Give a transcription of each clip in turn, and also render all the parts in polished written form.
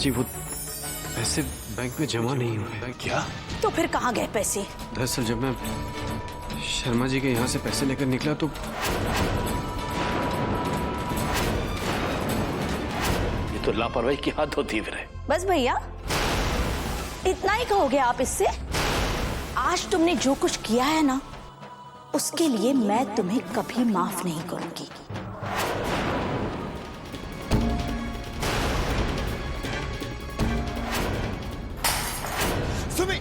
जी वो पैसे बैंक में जमा नहीं हुए। क्या? तो फिर कहाँ गए पैसे? दरअसल जब मैं शर्मा जी के यहाँ से पैसे लेकर निकला तो ये तो लापरवाही की हद होती है। बस भैया, इतना ही कहोगे आप इससे? आज तुमने जो कुछ किया है ना, उसके लिए मैं तुम्हें कभी माफ नहीं करूंगी। सुमी!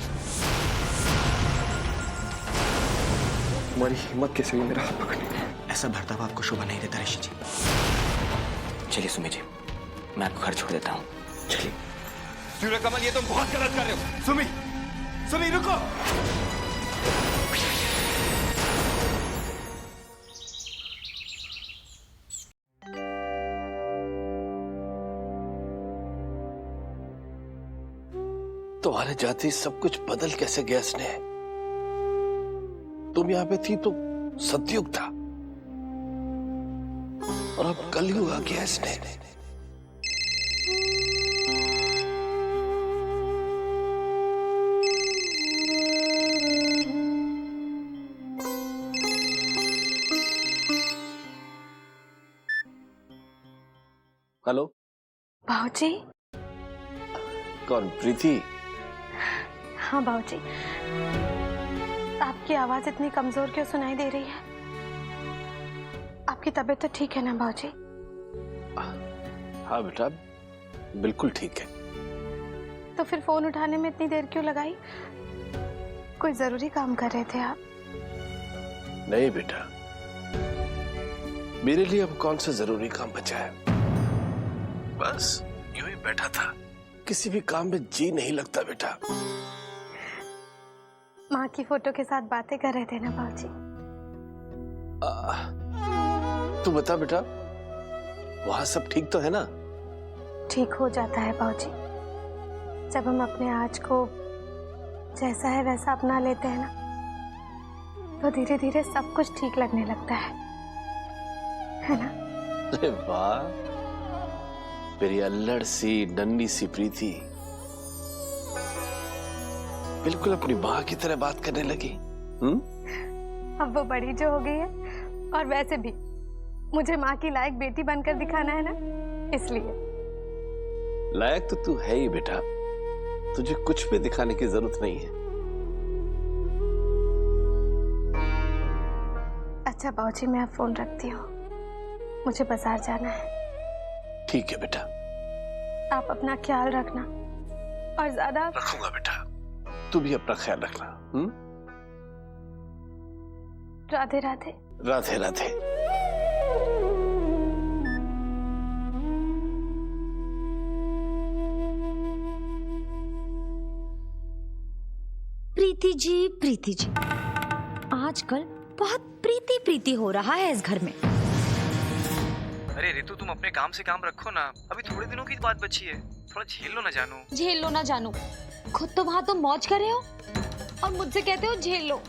तुम्हारी हिम्मत कैसे हुई मेरा हाथ पकड़ने की? ऐसा बर्ताव आपको शोभा नहीं देता ऋषि जी। चलिए सुमी जी, मैं आपको घर छोड़ देता हूँ। चलिए। सूर्यकमल, ये तुम बहुत गलत कर रहे हो। सुमी! सुमी रुको! तुम्हारे जाते सब कुछ बदल कैसे गया स्नेह? तुम यहाँ पे थी तो सतयुग था और अब कलयुग आ गया स्नेह। हेलो भाऊजी। कौन? प्रीति? हाँ भाऊजी, आपकी आवाज इतनी कमजोर क्यों सुनाई दे रही है? आपकी तबीयत तो ठीक है ना भाऊजी? हाँ बेटा, बिल्कुल ठीक है। तो फिर फोन उठाने में इतनी देर क्यों लगाई? कोई जरूरी काम कर रहे थे आप? नहीं बेटा, मेरे लिए अब कौन सा जरूरी काम बचा है। बस यूं ही बैठा था, किसी भी काम में जी नहीं लगता बेटा। माँ की फोटो के साथ बातें कर रहे थे ना भाऊजी? तू बता बेटा, वहां सब ठीक तो है ना? ठीक हो जाता है भाऊजी, जब हम अपने आज को जैसा है वैसा अपना लेते हैं ना, तो धीरे धीरे सब कुछ ठीक लगने लगता है ना? अरे वाह, मेरी अल्लड़ सी नन्ही सी प्रीति बिल्कुल अपनी माँ की तरह बात करने लगी। अब वो बड़ी जो हो गई है, और वैसे भी मुझे माँ की लायक बेटी बनकर दिखाना है ना, इसलिए। लायक तो तू है ही बेटा, तुझे कुछ भी दिखाने की जरूरत नहीं है। अच्छा बाबूजी, मैं अब फोन रखती हूँ, मुझे बाजार जाना है। ठीक है बेटा। आप अपना ख्याल रखना और ज्यादा। रखूंगा बेटा, तू भी अपना ख्याल रखना। राधे राधे। राधे राधे। प्रीति जी, आजकल बहुत प्रीति प्रीति हो रहा है इस घर में। अरे रितु, तुम अपने काम से काम रखो ना, अभी थोड़े दिनों की बात बची है, थोड़ा झेल लो ना जानू। झेल लो ना जानू, खुद तो वहाँ तो मौज कर रहे हो और मुझसे कहते हो झेल लो।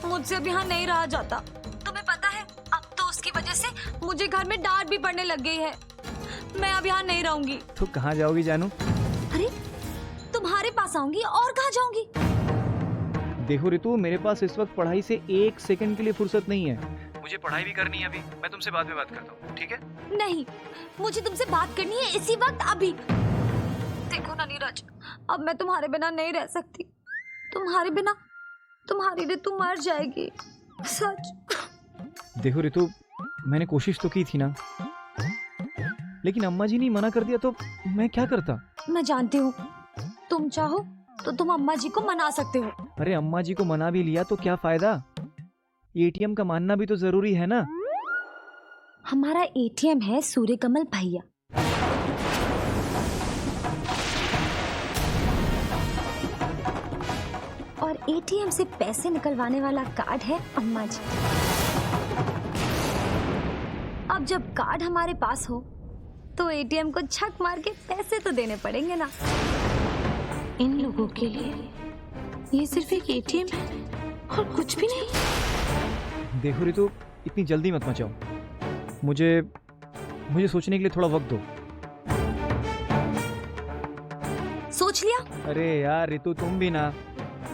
मुझसे अब यहाँ नहीं रहा जाता। तुम्हें पता है, अब तो उसकी वजह से मुझे घर में डांट भी पड़ने लग गई है। मैं अब यहाँ नहीं रहूंगी। तो कहाँ जाओगी जानू? अरे तुम्हारे पास आऊंगी, और कहाँ जाऊंगी? देखो रितु, मेरे पास इस वक्त पढ़ाई से 1 सेकंड के लिए फुर्सत नहीं है। मुझे पढ़ाई भी करनी है अभी, मैं तुमसे बाद में बात करता हूँ, ठीक है? नहीं, मुझे तुमसे बात करनी है इसी वक्त, अभी। देखो ना नीरज, अब मैं तुम्हारे बिना नहीं रह सकती। तुम्हारे बिना तुम्हारी रितु मर जाएगी, सच। देखो रितु, मैंने कोशिश तो की थी ना, लेकिन अम्मा जी ने मना कर दिया तो मैं क्या करता? मैं जानती हूँ, तुम चाहो तो तुम अम्मा जी को मना सकते हो। अरे अम्मा जी को मना भी लिया तो क्या फायदा? एटीएम का मानना भी तो जरूरी है ना। हमारा एटीएम है सूर्यकमल भैया। और एटीएम से पैसे निकलवाने वाला कार्ड है अम्मा जी। अब जब कार्ड हमारे पास हो तो एटीएम को छक मार के पैसे तो देने पड़ेंगे ना। इन लोगों के लिए ये सिर्फ एक एटीएम है और कुछ भी नहीं। देखो रितु, इतनी जल्दी मत मचाओ। मुझे सोचने के लिए थोड़ा वक्त दो। अरे यार रितु तुम भी ना,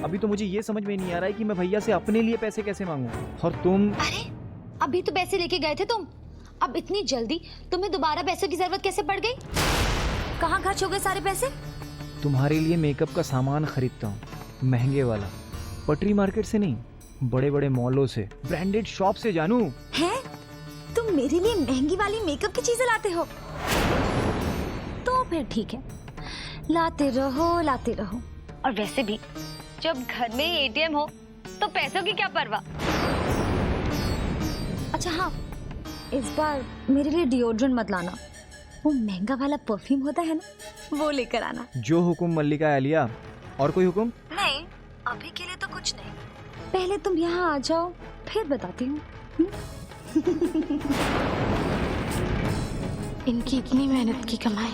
अभी तो मुझे ये समझ में नहीं आ रहा है कि मैं भैया से अपने लिए पैसे कैसे मांगूं। और तुम अरे अभी तो पैसे लेके गए थे तुम, अब इतनी जल्दी तुम्हें दोबारा पैसों की जरूरत कैसे पड़ गई? कहाँ खर्च हो गए सारे पैसे? तुम्हारे लिए मेकअप का सामान खरीदता हूँ, महंगे वाला, पटरी मार्केट से नहीं, बड़े बड़े मॉलों से, ब्रांडेड शॉप से। जानू हैं? तुम मेरे लिए महंगी वाली मेकअप की चीजें लाते हो? तो फिर ठीक है, लाते रहो लाते रहो। और वैसे भी जब घर में एटीएम हो तो पैसों की क्या परवाह। अच्छा हाँ, इस बार मेरे लिए डिओड्रेंट मत लाना, वो महंगा वाला परफ्यूम होता है ना, वो लेकर आना। जो हुकुम मल्लिका आलिया। और कोई हुकुम? नहीं, अभी के लिए तो कुछ नहीं, पहले तुम यहाँ आ जाओ फिर बताती हूँ। इनकी इतनी मेहनत की कमाई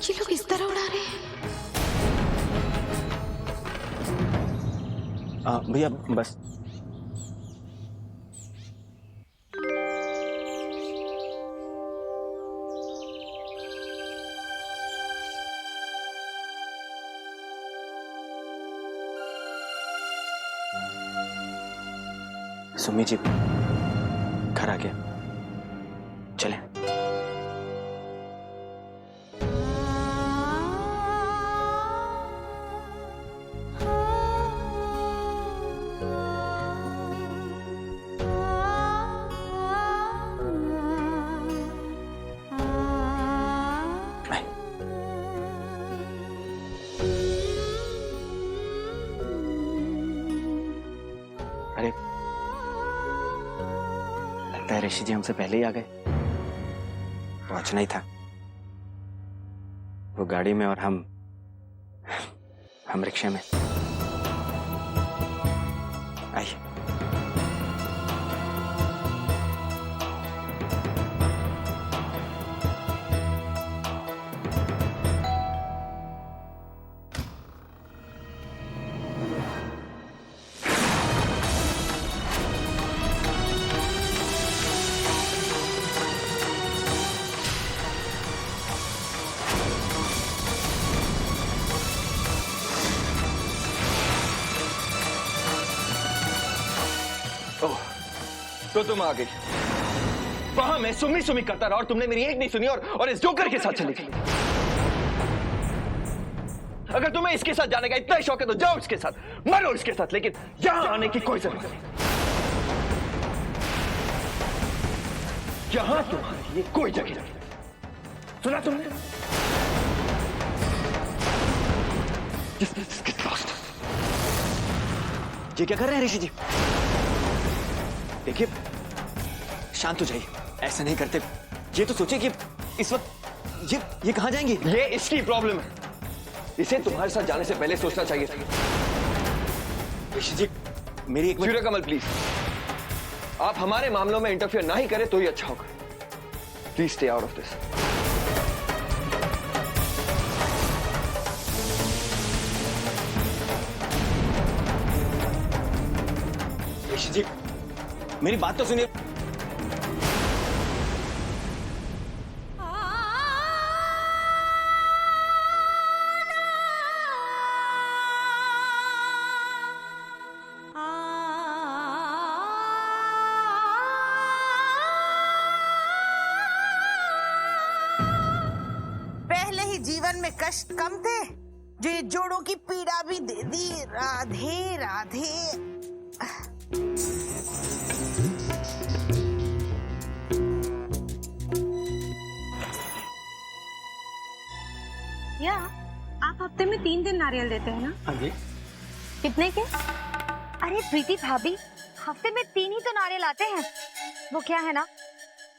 ये लोग इस तरह उड़ा रहे हैं। भैया बस। सुमी जी घर आ गया, चलें। अरे लगता है ऋषि जी हमसे पहले ही आ गए। पहुंचना ही था, वो गाड़ी में और हम रिक्शे में। आइए। तो तुम आ गई। वहां मैं सुमी सुमी करता रहा और तुमने मेरी एक नहीं सुनी और इस जोकर के साथ चली गई। अगर तुम्हें इसके साथ जाने का इतना ही शौक है तो जाओ इसके साथ, मरो इसके साथ, लेकिन यहां आने की कोई जरूरत नहीं। यहां तुम्हारे लिए कोई जगह नहीं। सुना तुमने? ये क्या कर रहे हैं ऋषि जी? देखिए शांत हो जाइए, ऐसा नहीं करते। ये तो सोचिए कि इस वक्त ये कहां जाएंगी? ये इसकी प्रॉब्लम है, इसे तुम्हारे साथ जाने से पहले सोचना चाहिए था। ऋषि जी मेरी एक सूर्य कमल प्लीज, आप हमारे मामलों में इंटरफियर ना ही करें तो ही अच्छा होगा। Please stay out of this. Rishi ji मेरी बात तो सुनिए। पहले ही जीवन में कष्ट कम थे, जो ये जोड़ों की पीड़ा भी दे दी। राधे राधे। या आप हफ्ते में 3 दिन नारियल देते हैं ना? हाँ जी। कितने के? अरे प्रीति भाभी, हफ्ते में 3 ही तो नारियल आते हैं। वो क्या है ना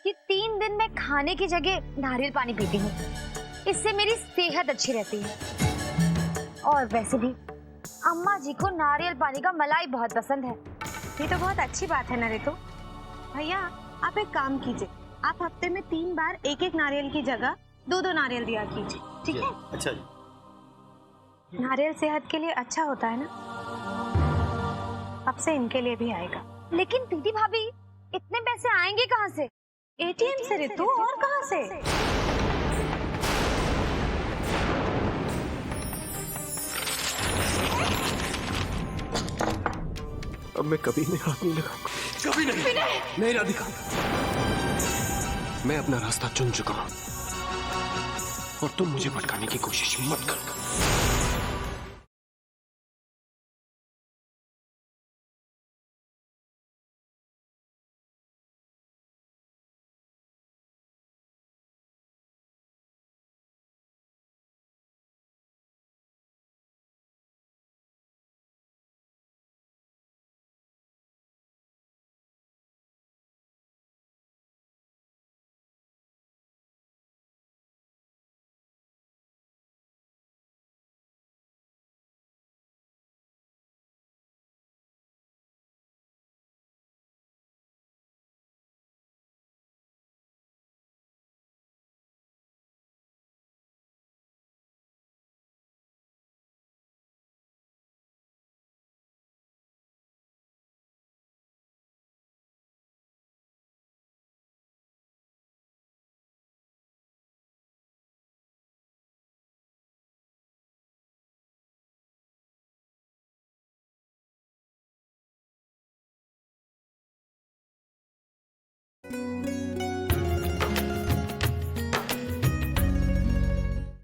कि 3 दिन मैं खाने की जगह नारियल पानी पीती हूँ, इससे मेरी सेहत अच्छी रहती है। और वैसे भी अम्मा जी को नारियल पानी का मलाई बहुत पसंद है। ये तो बहुत अच्छी बात है ना रितु। भैया आप एक काम कीजिए, आप हफ्ते में 3 बार एक एक नारियल की जगह 2-2 नारियल दिया कीजिए, ठीक है? अच्छा जी। नारियल सेहत के लिए अच्छा होता है ना, अब से इनके लिए भी आएगा। लेकिन प्रीति भाभी इतने पैसे आएंगे कहाँ से? एटीएम से रितु, और कहाँ से? अब मैं कभी नहीं हाथ नहीं लगाऊंगा, कभी नहीं। नहीं राधिका, मैं अपना रास्ता चुन चुका हूं और तुम मुझे भटकाने की कोशिश मत करना।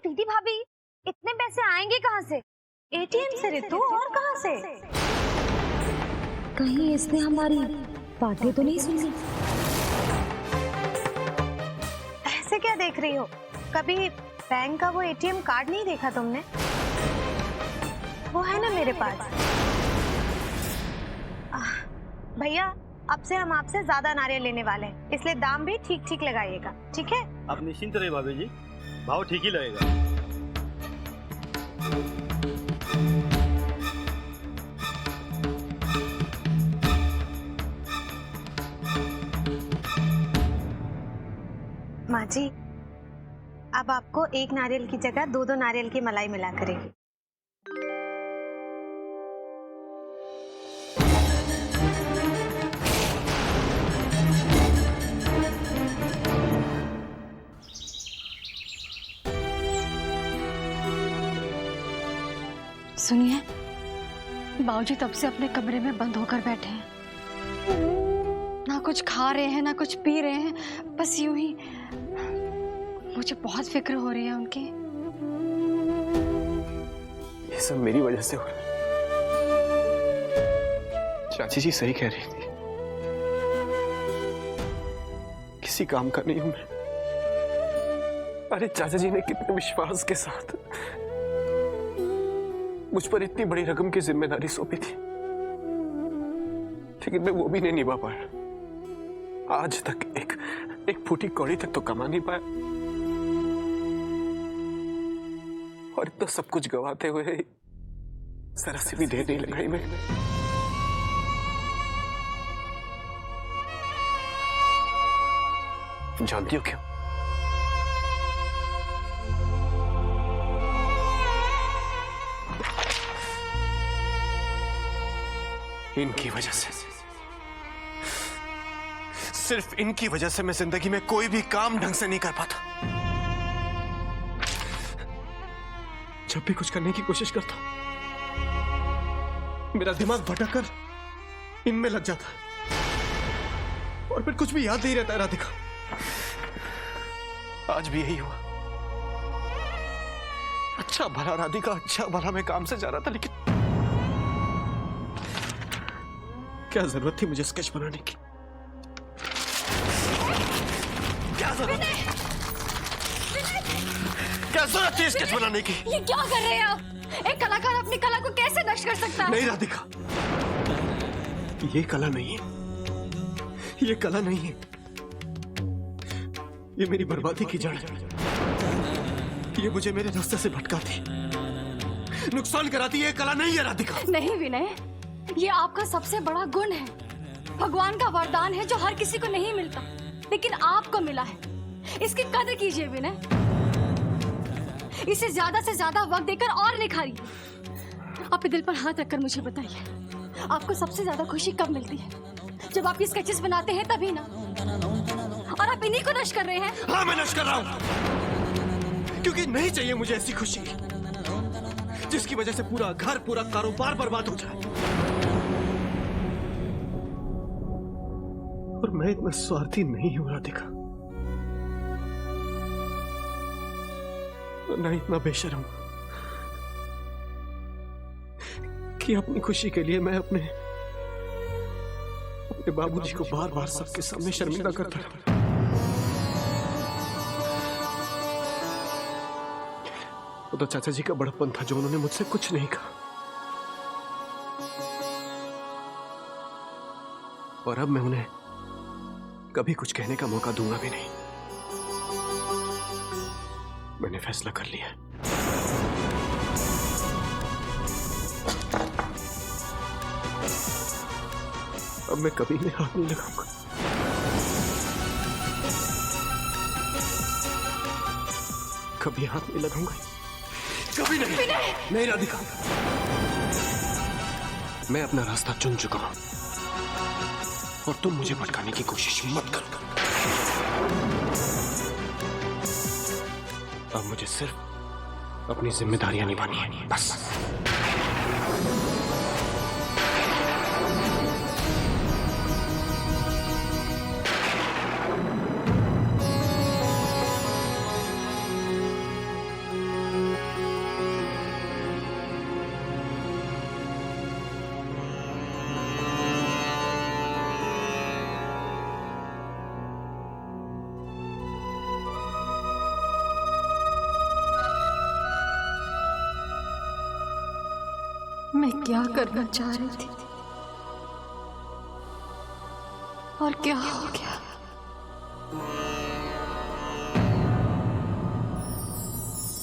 दीदी भाभी, इतने पैसे आएंगे कहाँ से? एटीएम से रितु, और कहाँ से? कहीं इसने हमारी बातें तो नहीं सुनी? ऐसे क्या देख रही हो? कभी बैंक का वो एटीएम कार्ड नहीं देखा तुमने? वो है ना मेरे पास। भैया, अब से हम आपसे ज्यादा नारियल लेने वाले हैं, इसलिए दाम भी ठीक ठीक लगाइएगा, ठीक है? आप निश्चिंत रहिए भाभी जी, भाव ठीक ही लगेगा। माँ जी, अब आपको एक नारियल की जगह दो नारियल की मलाई मिला करेगी। सुनिए, बाबूजी तब से अपने कमरे में बंद होकर बैठे हैं, ना कुछ खा रहे हैं ना कुछ पी रहे हैं, बस यूं ही। मुझे बहुत फिक्र हो रही है उनकी। ये सब मेरी वजह से हो रहा है। चाची जी सही कह रही थी, किसी काम का नहीं हूं मैं। अरे चाचा जी ने कितने विश्वास के साथ मुझ पर इतनी बड़ी रकम की जिम्मेदारी सौंपी थी, लेकिन मैं वो भी नहीं निभा पाया। आज तक एक फूटी कौड़ी तक तो कमा नहीं पाया, और इतना सब कुछ गवाते हुए जरा से भी देर नहीं लगाई मैं। जानती हो क्यों? इनकी वजह से, सिर्फ इनकी वजह से मैं जिंदगी में कोई भी काम ढंग से नहीं कर पाता। जब भी कुछ करने की कोशिश करता, मेरा दिमाग भटक कर इनमें लग जाता, और फिर कुछ भी याद नहीं रहता। राधिका, आज भी यही हुआ। अच्छा भला राधिका, अच्छा भला मैं काम से जा रहा था, लेकिन क्या जरूरत थी मुझे स्केच बनाने की? क्या जरूरत थी स्केच बनाने की? ये क्या कर रहे हैं आप? एक कलाकार अपनी कला को कैसे नष्ट कर सकता है? नहीं राधिका, ये कला नहीं है, ये कला नहीं है, ये मेरी बर्बादी की जड़ है। ये मुझे मेरे रास्ते से भटकाती, नुकसान कराती है। ये कला नहीं है राधिका। नहीं विनय, ये आपका सबसे बड़ा गुण है, भगवान का वरदान है जो हर किसी को नहीं मिलता, लेकिन आपको मिला है। इसकी कदर कीजिए विनय, इसे ज्यादा से ज्यादा वक्त देकर और निखारिए। अपने दिल पर हाथ रखकर मुझे बताइए, आपको सबसे ज्यादा खुशी कब मिलती है? जब आप ये स्केचेस बनाते हैं तभी ना, और आप इन्हीं को नष्ट कर रहे हैं। हाँ, मैं नष्ट कर रहा हूं, क्योंकि नहीं चाहिए मुझे ऐसी खुशी जिसकी वजह से पूरा घर, पूरा कारोबार बर्बाद हो जाए। और मैं इतना स्वार्थी नहीं हूं राधिका, और न इतना बेशर्म कि अपनी खुशी के लिए मैं अपने बाबूजी को बार बार सबके सामने शर्मिंदा करता रहा। वो तो चाचा जी का बड़प्पन था जो उन्होंने मुझसे कुछ नहीं कहा, और अब मैं उन्हें कभी कुछ कहने का मौका दूंगा भी नहीं। मैंने फैसला कर लिया। अब मैं कभी में हाथ नहीं लगाऊंगा। कभी हाथ नहीं लगाऊंगा, कभी नहीं। नहीं राधिका, मैं अपना रास्ता चुन चुका हूं और तुम मुझे भटकाने की कोशिश मत करो। अब मुझे सिर्फ अपनी जिम्मेदारियां निभानी है, बस। मैं क्या करना चाह रही थी और क्या हो गया।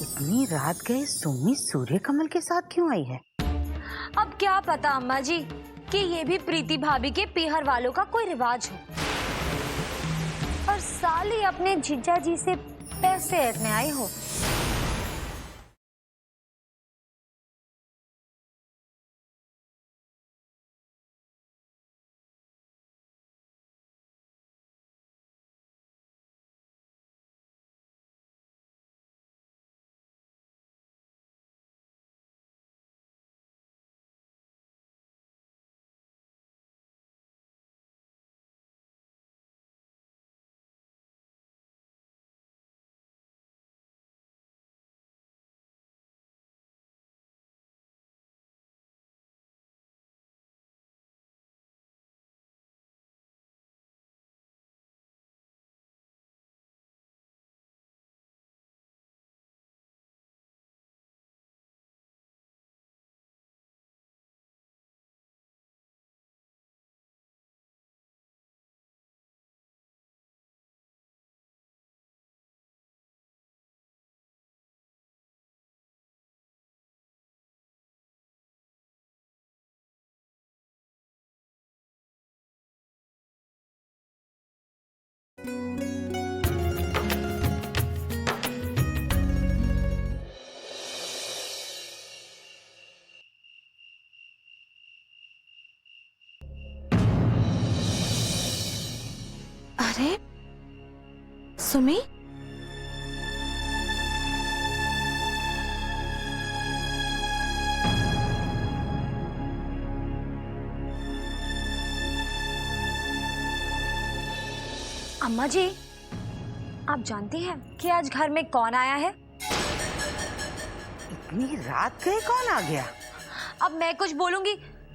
इतनी रात गए सुमी सूर्यकमल के साथ क्यों आई है? अब क्या पता अम्मा जी कि ये भी प्रीति भाभी के पीहर वालों का कोई रिवाज हो, और साली अपने जीजा जी से पैसे ऐंठने आई हो। अरे सुमी, अम्मा जी आप जानती हैं कि आज घर में कौन आया है? इतनी रात गए कौन आ गया? अब मैं कुछ बोलूंगी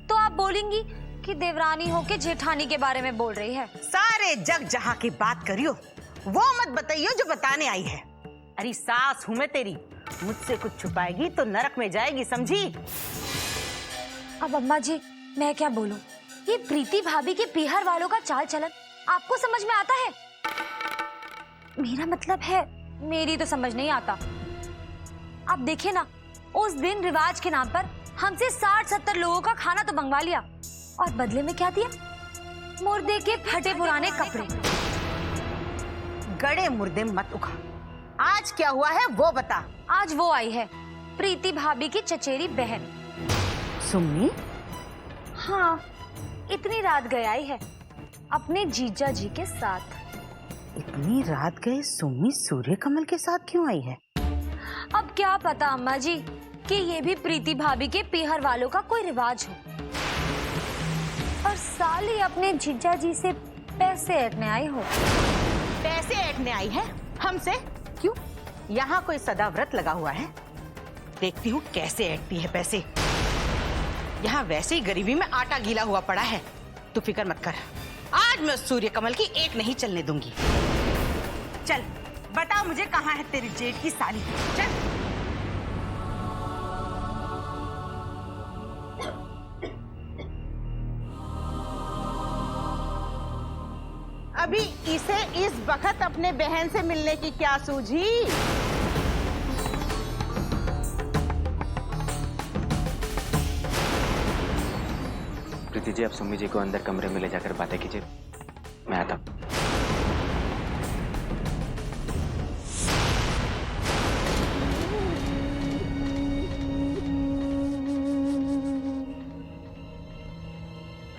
तो आप बोलेंगी कि देवरानी होके जेठानी के बारे में बोल रही है। सारे जग जहाँ की बात करियो वो मत बताइयो जो बताने आई है। अरे सास हूं मैं तेरी, मुझसे कुछ छुपाएगी तो नरक में जाएगी, समझी? अब अम्मा जी मैं क्या बोलूं, ये प्रीति भाभी के पीहर वालों का चाल चलन आपको समझ में आता है? मेरा मतलब है मेरी तो समझ नहीं आता। आप देखिए ना, उस दिन रिवाज के नाम पर हमसे 60-70 लोगों का खाना तो मंगवा लिया और बदले में क्या दिया? मुर्दे के फटे पुराने कपड़े। गड़े मुर्दे मत उखा, आज क्या हुआ है वो बता। आज वो आई है प्रीति भाभी की चचेरी बहन सुमी। हाँ, इतनी रात गए आई है अपने जीजा जी के साथ। इतनी रात गए सुमी सूर्यकमल के साथ क्यों आई है? अब क्या पता अम्मा जी कि ये भी प्रीति भाभी के पीहर वालों का कोई रिवाज हो, और साली अपने जीजा जी से पैसे ऐंठने आई हो? पैसे ऐंठने आई है हमसे? क्यों? यहाँ कोई सदाव्रत लगा हुआ है? देखती हूँ कैसे ऐंठती है पैसे। यहाँ वैसे ही गरीबी में आटा गीला हुआ पड़ा है। तू फिक्र मत कर, आज मैं उस सूर्य कमल की एक नहीं चलने दूंगी। चल बता मुझे, कहाँ है तेरी जेठ की साली? चल। अभी इसे इस वक्त अपने बहन से मिलने की क्या सूझी? प्रीति जी, आप सुमी जी को अंदर कमरे में ले जाकर बातें कीजिए, मैं आता हूं।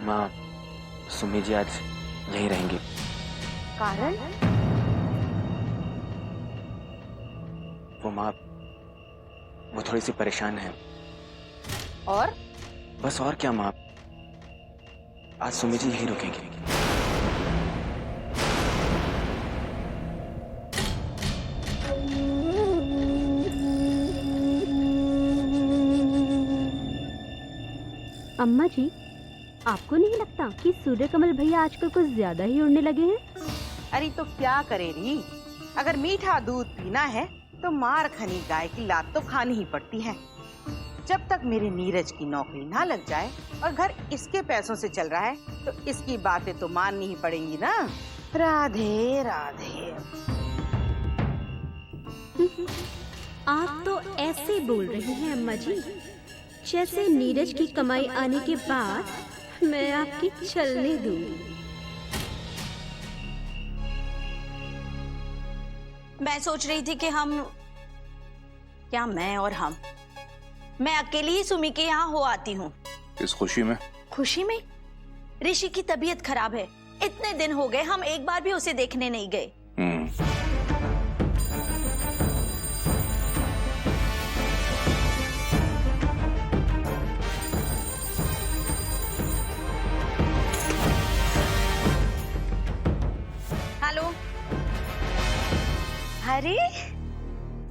माँ, सुमी जी आज यहीं रहेंगी। कारण? वो माँ, वो थोड़ी सी परेशान है। और? बस और क्या माँ, आज सुमी जी यहीं रुकेंगी। अम्मा जी, आपको नहीं लगता कि सूर्यकमल भैया आजकल कुछ ज्यादा ही उड़ने लगे हैं? अरे तो क्या करे री, अगर मीठा दूध पीना है तो मार खनी गाय की लात तो खानी ही पड़ती है। जब तक मेरे नीरज की नौकरी ना लग जाए और घर इसके पैसों से चल रहा है तो इसकी बातें तो माननी ही पड़ेंगी ना। राधे राधे। आप तो ऐसे बोल रही हैं अम्मा जी, जैसे नीरज की कमाई आने के बाद मैं आपकी चलने दूंगी। मैं सोच रही थी कि मैं अकेली ही सुमी के यहाँ हो आती हूँ। इस खुशी में? खुशी में? ऋषि की तबीयत खराब है, इतने दिन हो गए हम एक बार भी उसे देखने नहीं गए। हेलो। अरे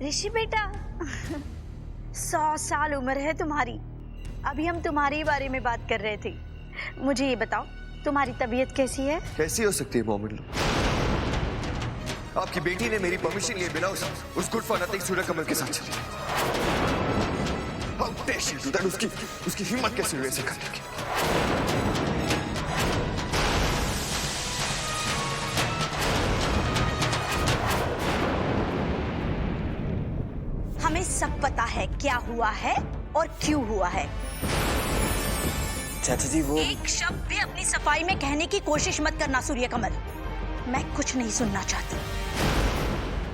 ऋषि बेटा, 100 साल उम्र है तुम्हारी। अभी हम तुम्हारे बारे में बात कर रहे थे। मुझे ये बताओ, तुम्हारी तबीयत कैसी है? कैसी हो सकती है मोमिन? आपकी बेटी ने मेरी परमिशन लिए बिना उस गुड फॉर नथिंग सूर्य कमल के साथ चली। How dare she do that? उसकी हिम्मत कैसे हुई ऐसे करने की? हमें सब पता है क्या हुआ है और क्यों हुआ है। चाचा जी, वो एक शब्द भी अपनी सफाई में कहने की कोशिश मत करना सूर्य कमल। मैं कुछ नहीं सुनना चाहती।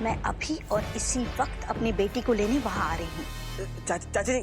मैं अभी और इसी वक्त अपनी बेटी को लेने वहां आ रही हूँ। चाचा जी,